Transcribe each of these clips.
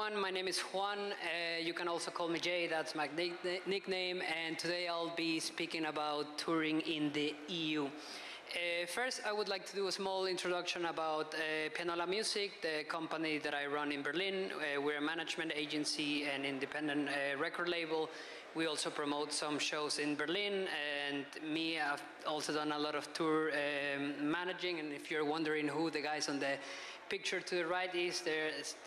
everyone, my name is Juan. You can also call me Jay, that's my nickname, and today I'll be speaking about touring in the EU. First, I would like to do a small introduction about Pianola Music, the company that I run in Berlin. We're a management agency and independent record label. We also promote some shows in Berlin, and me, I've also done a lot of tour managing. And if you're wondering who the guys on the picture to the right is,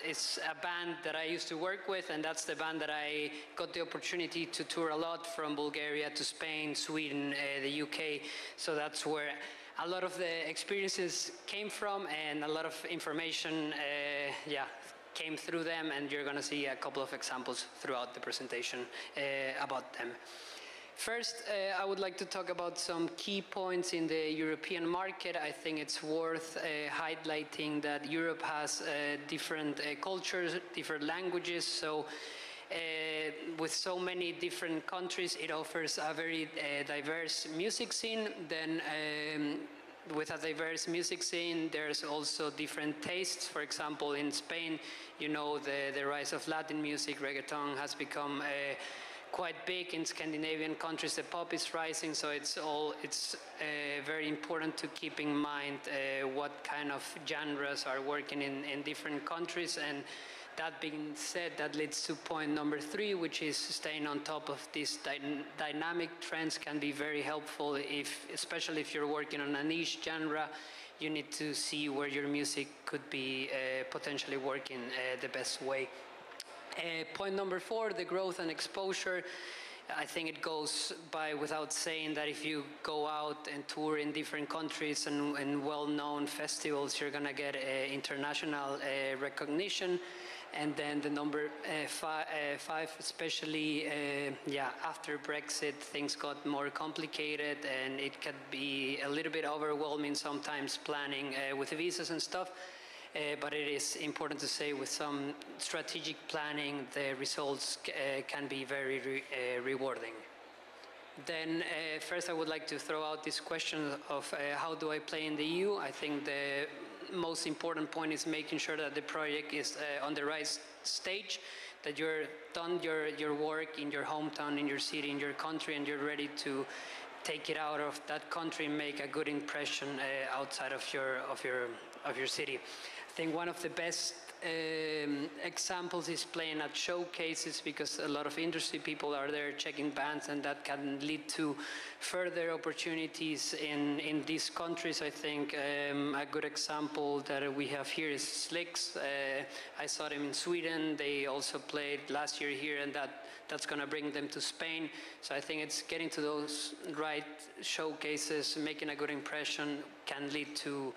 it's a band that I used to work with, and that's the band that I got the opportunity to tour a lot, from Bulgaria to Spain, Sweden, the UK. So that's where a lot of the experiences came from, and a lot of information came through them, and you're going to see a couple of examples throughout the presentation about them. First, I would like to talk about some key points in the European market. I think it's worth highlighting that Europe has different cultures, different languages, so with so many different countries, it offers a very diverse music scene. Then with a diverse music scene, there's also different tastes. For example, in Spain, you know, the rise of Latin music, reggaeton, has become quite big. In Scandinavian countries, the pop is rising, so it's very important to keep in mind what kind of genres are working in different countries. And that being said, that leads to point number 3, which is staying on top of these dynamic trends can be very helpful, especially if you're working on a niche genre. You need to see where your music could be potentially working the best way. Point number 4, the growth and exposure. I think it goes by without saying that if you go out and tour in different countries and well-known festivals, you're going to get international recognition. And then the number 5, especially after Brexit, things got more complicated, and it can be a little bit overwhelming sometimes planning with visas and stuff. But it is important to say, with some strategic planning, the results can be very rewarding. Then first I would like to throw out this question of how do I play in the EU? I think the most important point is making sure that the project is on the right stage, that you're done your work in your hometown, in your city, in your country, and you're ready to take it out of that country and make a good impression outside of your city. I think one of the best examples is playing at showcases, because a lot of industry people are there checking bands, and that can lead to further opportunities in these countries. I think a good example that we have here is Slicks. I saw them in Sweden. They also played last year here, and that's going to bring them to Spain. So I think it's getting to those right showcases, making a good impression, can lead to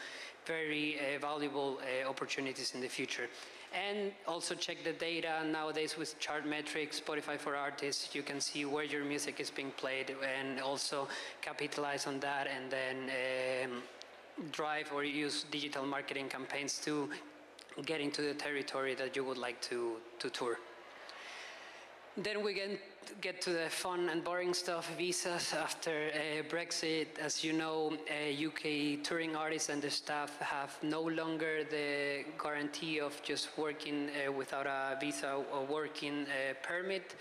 very valuable opportunities in the future. And also check the data. Nowadays with chart metrics, Spotify for Artists, you can see where your music is being played, and also capitalize on that, and then drive or use digital marketing campaigns to get into the territory that you would like to tour. Then we get to the fun and boring stuff, visas. After Brexit, as you know, UK touring artists and the staff have no longer the guarantee of just working without a visa or working permit.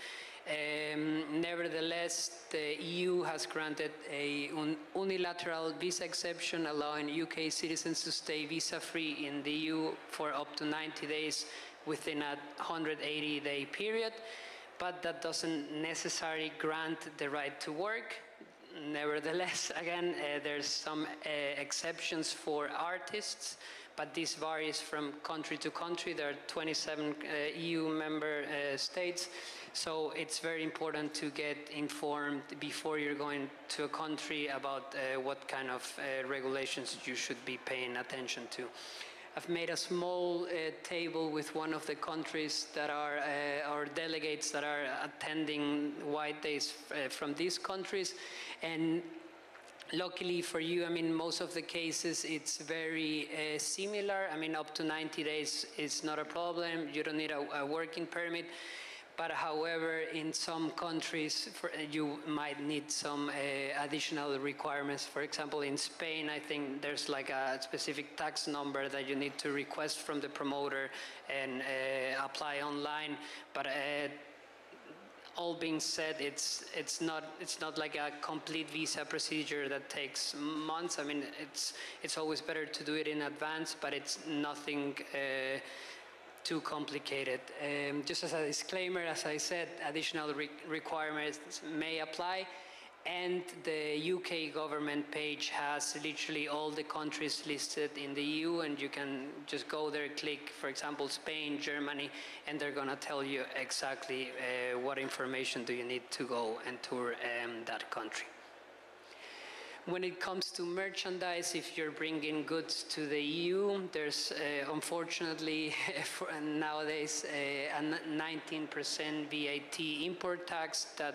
Nevertheless, the EU has granted an unilateral visa exception, allowing UK citizens to stay visa-free in the EU for up to 90 days within a 180-day period. But that doesn't necessarily grant the right to work. Nevertheless, again, there's some exceptions for artists, but this varies from country to country. There are 27 EU member states, so it's very important to get informed before you're going to a country about what kind of regulations you should be paying attention to. I've made a small table with one of the countries that are our delegates that are attending White Days from these countries. And luckily for you, I mean, most of the cases it's very similar. I mean, up to 90 days is not a problem. You don't need a working permit. But however, in some countries, you might need some additional requirements. For example, in Spain, I think there's like a specific tax number that you need to request from the promoter and apply online. But all being said, it's not like a complete visa procedure that takes months. I mean, it's always better to do it in advance, but it's nothing too complicated. Just as a disclaimer, as I said, additional requirements may apply, and the UK government page has literally all the countries listed in the EU, and you can just go there, click, for example, Spain, Germany, and they're gonna tell you exactly what information do you need to go and tour that country. When it comes to merchandise, if you're bringing goods to the EU, there's unfortunately nowadays a 19% VAT import tax that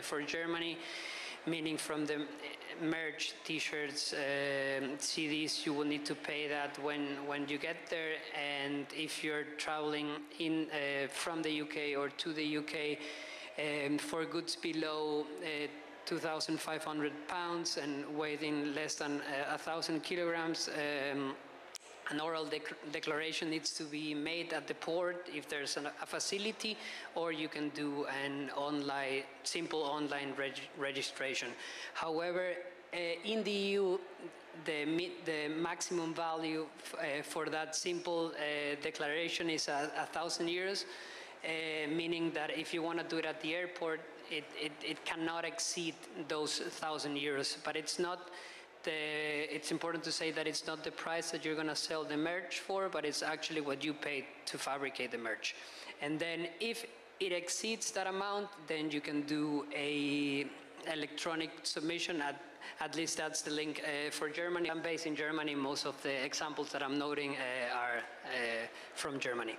for Germany, meaning from the merch, t-shirts, CDs, you will need to pay that when you get there. And if you're traveling from the UK or to the UK for goods below 2,500 pounds and weighing less than 1,000 kilograms, an oral declaration needs to be made at the port if there's a facility, or you can do an simple online registration. However, in the EU, the maximum value for that simple declaration is 1,000 euros, meaning that if you want to do it at the airport, it cannot exceed those 1,000 euros. But it's not. It's important to say that it's not the price that you're going to sell the merch for, but it's actually what you paid to fabricate the merch. And then if it exceeds that amount, then you can do a electronic submission. At least that's the link for Germany. I'm based in Germany. Most of the examples that I'm noting are from Germany.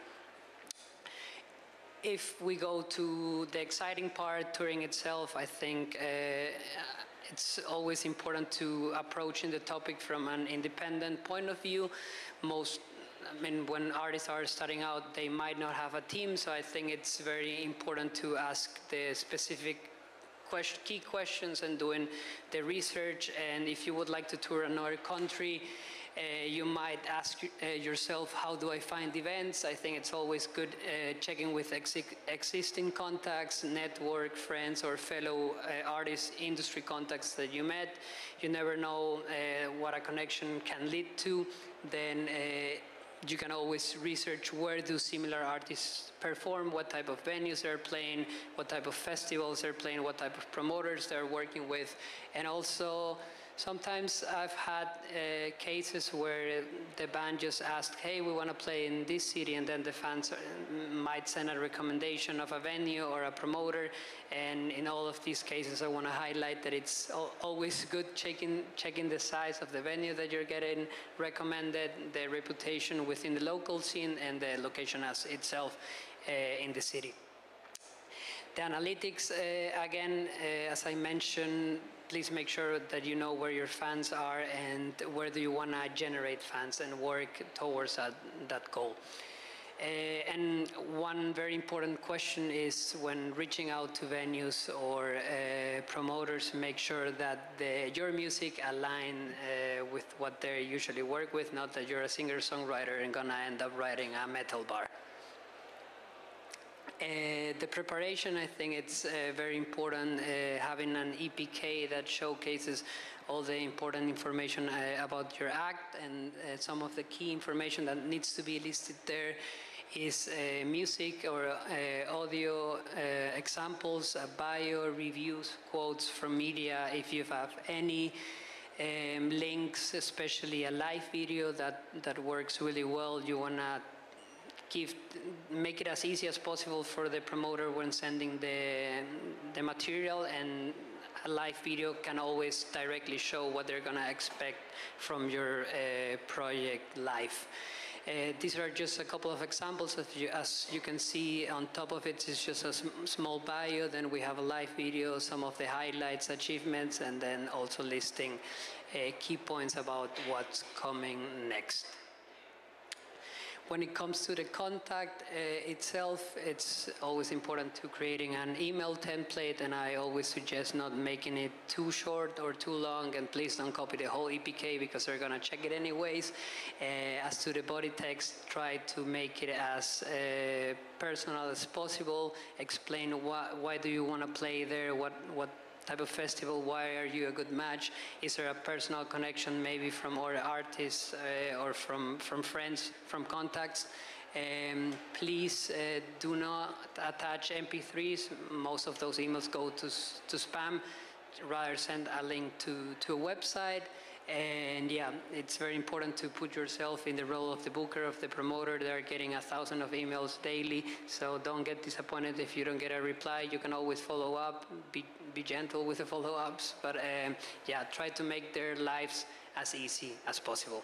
If we go to the exciting part, touring itself, I think it's always important to approach the topic from an independent point of view. When artists are starting out, they might not have a team, so I think it's very important to ask the specific key questions and doing the research. And if you would like to tour another country, you might ask yourself, how do I find events? I think it's always good checking with existing contacts, network, friends, or fellow artists, industry contacts that you met. You never know what a connection can lead to. Then you can always research where do similar artists perform, what type of venues they're playing, what type of festivals they're playing, what type of promoters they're working with. And also, sometimes I've had cases where the band just asked, hey, we want to play in this city, and then the fans might send a recommendation of a venue or a promoter. And in all of these cases, I want to highlight that it's always good checking the size of the venue that you're getting recommended, the reputation within the local scene, and the location as itself in the city. The analytics, again, as I mentioned, please make sure that you know where your fans are and where do you want to generate fans and work towards that goal. And one very important question is, when reaching out to venues or promoters, make sure that your music align with what they usually work with, not that you're a singer-songwriter and gonna end up writing a metal bar. The preparation, I think it's very important, having an EPK that showcases all the important information about your act, and some of the key information that needs to be listed there is music or audio examples, bio, reviews, quotes from media. If you have any links, especially a live video that works really well, you want to make it as easy as possible for the promoter when sending the material, and a live video can always directly show what they're gonna expect from your project live. These are just a couple of examples. As you can see, on top of it is just a small bio, then we have a live video, some of the highlights, achievements, and then also listing key points about what's coming next. When it comes to the contact itself, it's always important to creating an email template, and I always suggest not making it too short or too long, and please don't copy the whole EPK because they're going to check it anyways. As to the body text, try to make it as personal as possible. Explain why do you want to play there, what type of festival, why are you a good match, is there a personal connection maybe from other artists or from friends, from contacts. Please do not attach MP3s. Most of those emails go to spam. Rather send a link to a website. And yeah, it's very important to put yourself in the role of the booker, of the promoter. They're getting 1,000 of emails daily, so don't get disappointed if you don't get a reply. You can always follow up, be gentle with the follow-ups, but yeah, try to make their lives as easy as possible.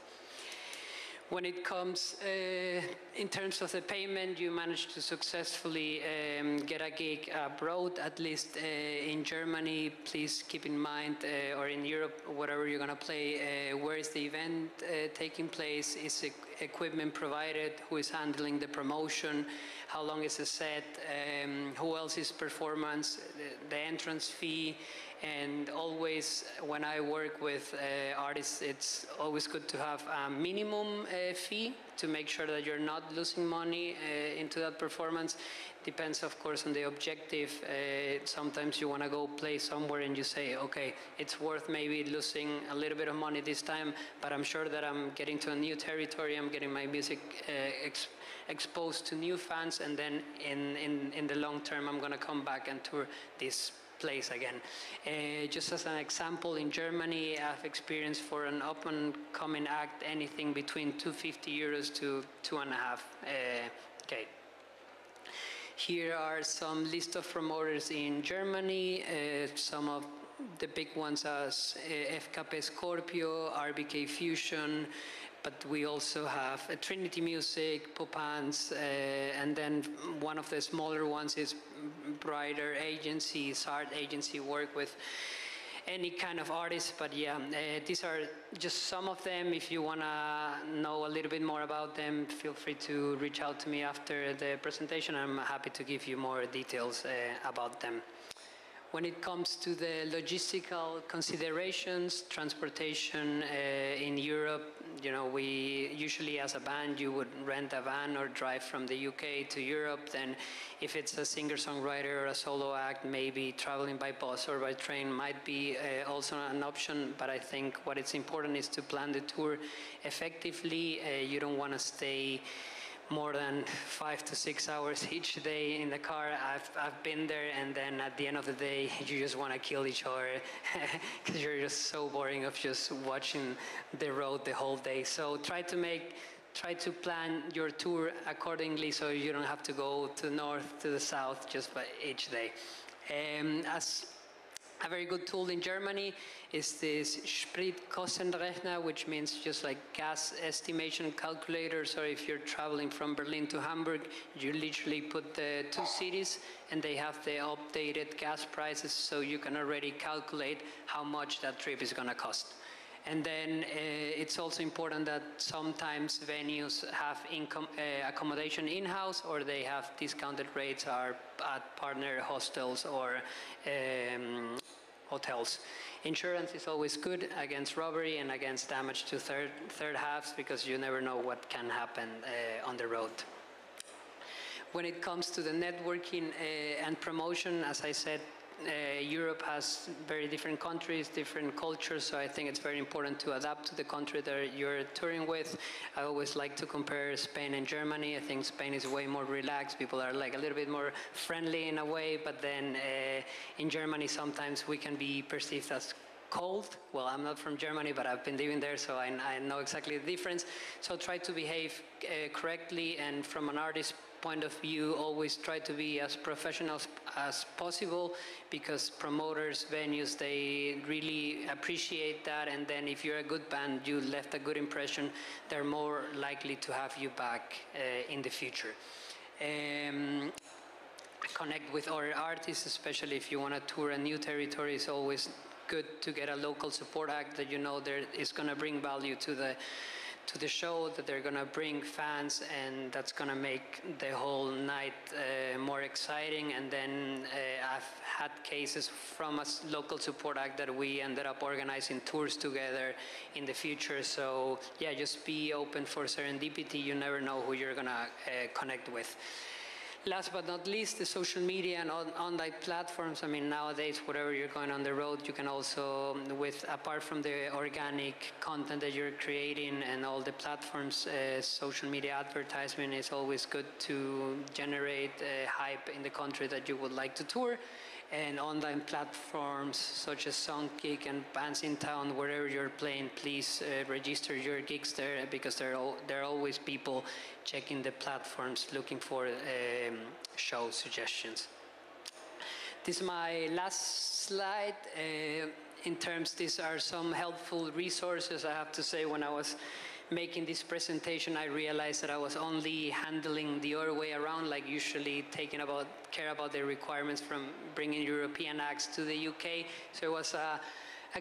When it comes in terms of the payment, you managed to successfully get a gig abroad, at least in Germany. Please keep in mind, or in Europe, whatever you're going to play, where is the event taking place? Is equipment provided? Who is handling the promotion? How long is the set? Who else is performance? The entrance fee. And always, when I work with artists, it's always good to have a minimum fee to make sure that you're not losing money into that performance. Depends, of course, on the objective. Sometimes you want to go play somewhere and you say, okay, it's worth maybe losing a little bit of money this time, but I'm sure that I'm getting to a new territory, I'm getting my music exposed to new fans, and then in the long term, I'm going to come back and tour this place again. Just as an example, in Germany, I've experienced for an up-and-coming act anything between 250 euros to 2.5 K. Here are some list of promoters in Germany, some of the big ones as FKP Scorpio, RBK Fusion, but we also have Trinity Music, Popans, and then one of the smaller ones is Brighter Agency, art agency, work with any kind of artist. But yeah, these are just some of them. If you want to know a little bit more about them, feel free to reach out to me after the presentation. I'm happy to give you more details about them. When it comes to the logistical considerations, transportation in Europe, you know, we usually as a band, you would rent a van or drive from the UK to Europe. Then if it's a singer-songwriter or a solo act, maybe traveling by bus or by train might be also an option. But I think what is important is to plan the tour effectively. You don't want to stay more than 5 to 6 hours each day in the car. I've been there, and then at the end of the day, you just want to kill each other because you're just so boring of just watching the road the whole day. So try to plan your tour accordingly, so you don't have to go to the north, to the south, just by each day. As a very good tool in Germany is this Spritkostenrechner, which means just like gas estimation calculator. So if you're traveling from Berlin to Hamburg, you literally put the two cities and they have the updated gas prices, so you can already calculate how much that trip is going to cost. And then it's also important that sometimes venues have accommodation in-house, or they have discounted rates at partner hostels or hotels. Insurance is always good against robbery and against damage to third halves, because you never know what can happen on the road. When it comes to the networking and promotion, as I said, Europe has very different countries, different cultures, so I think it's very important to adapt to the country that you're touring with. I always like to compare Spain and Germany. I think Spain is way more relaxed. People are like a little bit more friendly in a way, but then in Germany sometimes we can be perceived as cold. Well, I'm not from Germany, but I've been living there, so I know exactly the difference. So try to behave correctly, and from an artist point of view, always try to be as professional as possible, because promoters, venues, they really appreciate that. And then if you're a good band, you left a good impression, they're more likely to have you back in the future. Connect with other artists, especially if you want to tour a new territory. It's always good to get a local support act that you know there is going to bring value to to the show, that they're gonna bring fans, and that's gonna make the whole night more exciting. And then I've had cases from a local support act that we ended up organizing tours together in the future. So yeah, just be open for serendipity. You never know who you're gonna connect with. Last but not least, the social media and online platforms. I mean, nowadays, whatever you're going on the road, you can also, apart from the organic content that you're creating and all the platforms, social media advertisement is always good to generate hype in the country that you would like to tour. And online platforms such as Songkick and Bands in Town, wherever you're playing, please register your gigs there, because there are always people checking the platforms looking for show suggestions. This is my last slide. These are some helpful resources. I have to say, when I was making this presentation, I realized that I was only handling the other way around, like usually care about the requirements from bringing European acts to the UK. So it was a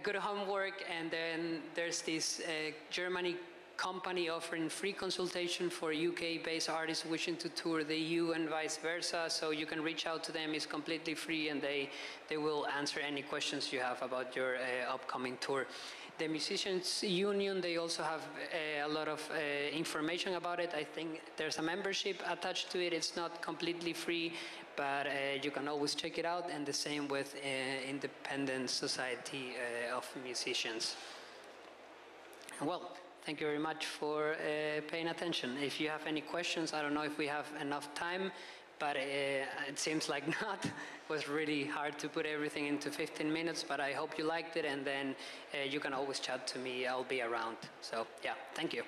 good homework. And then there's this Germany company offering free consultation for UK-based artists wishing to tour the EU and vice versa. So you can reach out to them. It's completely free, and they will answer any questions you have about your upcoming tour. The Musicians Union, they also have a lot of information about it. I think there's a membership attached to it. It's not completely free, but you can always check it out. And the same with Independent Society of Musicians. Well, thank you very much for paying attention. If you have any questions, I don't know if we have enough time, but it seems like not. It was really hard to put everything into 15 minutes, but I hope you liked it, and then you can always chat to me. I'll be around. So yeah, thank you.